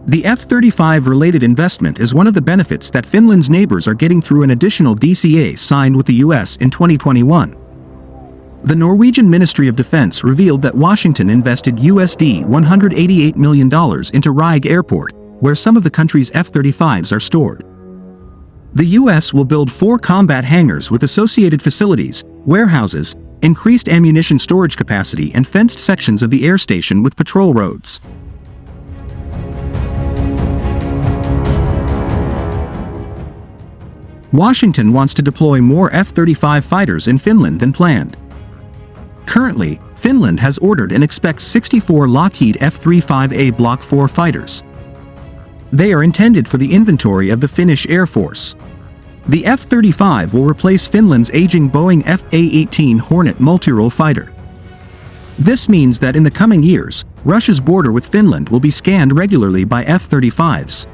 The F-35 related investment is one of the benefits that Finland's neighbors are getting through an additional DCA signed with the US in 2021. The Norwegian Ministry of Defense revealed that Washington invested USD $188 million into Rygge Airport, where some of the country's F-35s are stored. The US will build 4 combat hangars with associated facilities, warehouses, increased ammunition storage capacity and fenced sections of the air station with patrol roads. Washington wants to deploy more F-35 fighters in Finland than planned. Currently, Finland has ordered and expects 64 Lockheed F-35A Block 4 fighters. They are intended for the inventory of the Finnish Air Force. The F-35 will replace Finland's aging Boeing F/A-18 Hornet multirole fighter. This means that in the coming years, Russia's border with Finland will be scanned regularly by F-35s.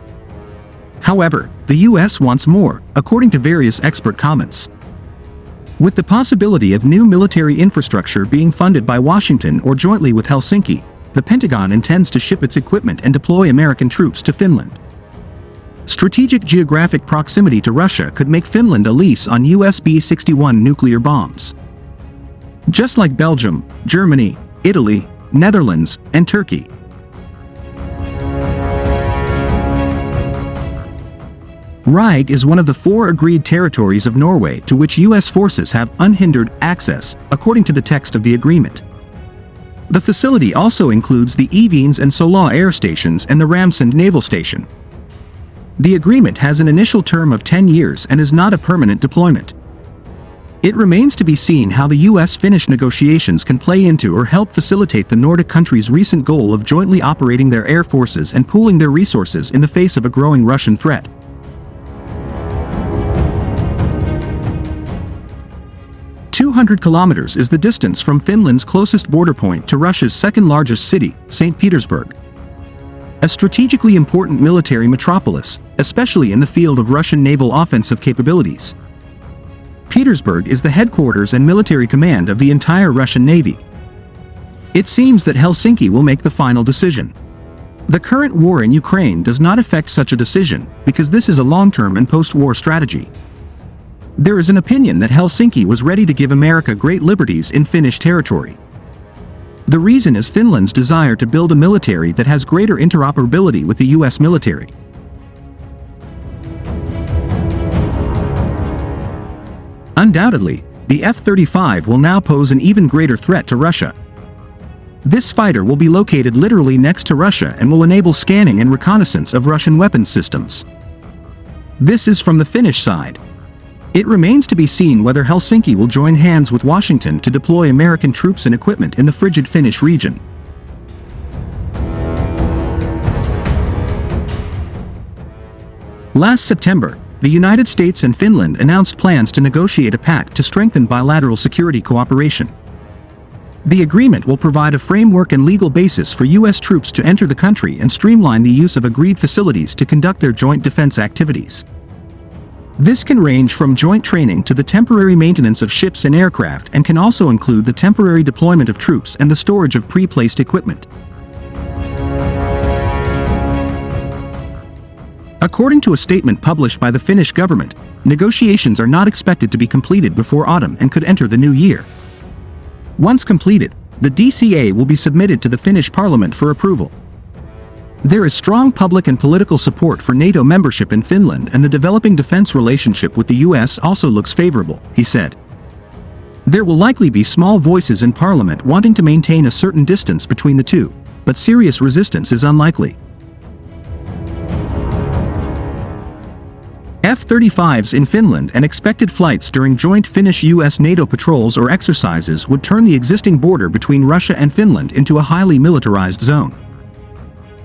However, the US wants more, according to various expert comments. With the possibility of new military infrastructure being funded by Washington or jointly with Helsinki, the Pentagon intends to ship its equipment and deploy American troops to Finland. Strategic geographic proximity to Russia could make Finland a lease on US B-61 nuclear bombs. Just like Belgium, Germany, Italy, Netherlands, and Turkey. Rygge is one of the 4 agreed territories of Norway to which US forces have unhindered access, according to the text of the agreement. The facility also includes the Evenes and Sola air stations and the Ramsund naval station. The agreement has an initial term of 10 years and is not a permanent deployment. It remains to be seen how the US-Finnish negotiations can play into or help facilitate the Nordic countries' recent goal of jointly operating their air forces and pooling their resources in the face of a growing Russian threat. 200 kilometers is the distance from Finland's closest border point to Russia's second-largest city, St. Petersburg. A strategically important military metropolis, especially in the field of Russian naval offensive capabilities. Petersburg is the headquarters and military command of the entire Russian Navy. It seems that Helsinki will make the final decision. The current war in Ukraine does not affect such a decision, because this is a long-term and post-war strategy. There is an opinion that Helsinki was ready to give America great liberties in Finnish territory. The reason is Finland's desire to build a military that has greater interoperability with the US military. Undoubtedly, the F-35 will now pose an even greater threat to Russia. This fighter will be located literally next to Russia and will enable scanning and reconnaissance of Russian weapons systems. This is from the Finnish side. It remains to be seen whether Helsinki will join hands with Washington to deploy American troops and equipment in the frigid Finnish region. Last September, the United States and Finland announced plans to negotiate a pact to strengthen bilateral security cooperation. The agreement will provide a framework and legal basis for US troops to enter the country and streamline the use of agreed facilities to conduct their joint defense activities. This can range from joint training to the temporary maintenance of ships and aircraft and can also include the temporary deployment of troops and the storage of pre-placed equipment. According to a statement published by the Finnish government, negotiations are not expected to be completed before autumn and could enter the new year. Once completed, the DCA will be submitted to the Finnish parliament for approval. There is strong public and political support for NATO membership in Finland, and the developing defense relationship with the US also looks favorable, he said. There will likely be small voices in parliament wanting to maintain a certain distance between the two, but serious resistance is unlikely. F-35s in Finland and expected flights during joint Finnish-US NATO patrols or exercises would turn the existing border between Russia and Finland into a highly militarized zone.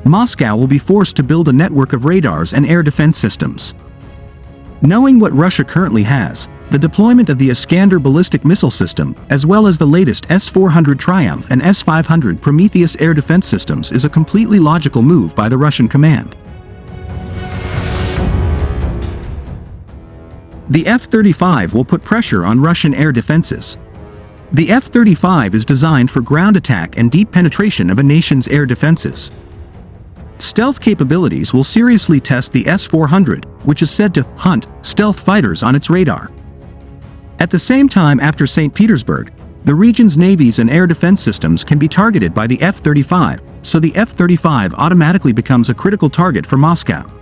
Moscow will be forced to build a network of radars and air defense systems. Knowing what Russia currently has, the deployment of the Iskander ballistic missile system, as well as the latest S-400 Triumph and S-500 Prometheus air defense systems, is a completely logical move by the Russian command. The F-35 will put pressure on Russian air defenses. The F-35 is designed for ground attack and deep penetration of a nation's air defenses. Stealth capabilities will seriously test the S-400, which is said to hunt stealth fighters on its radar. At the same time, after St. Petersburg, the region's navies and air defense systems can be targeted by the F-35, so the F-35 automatically becomes a critical target for Moscow.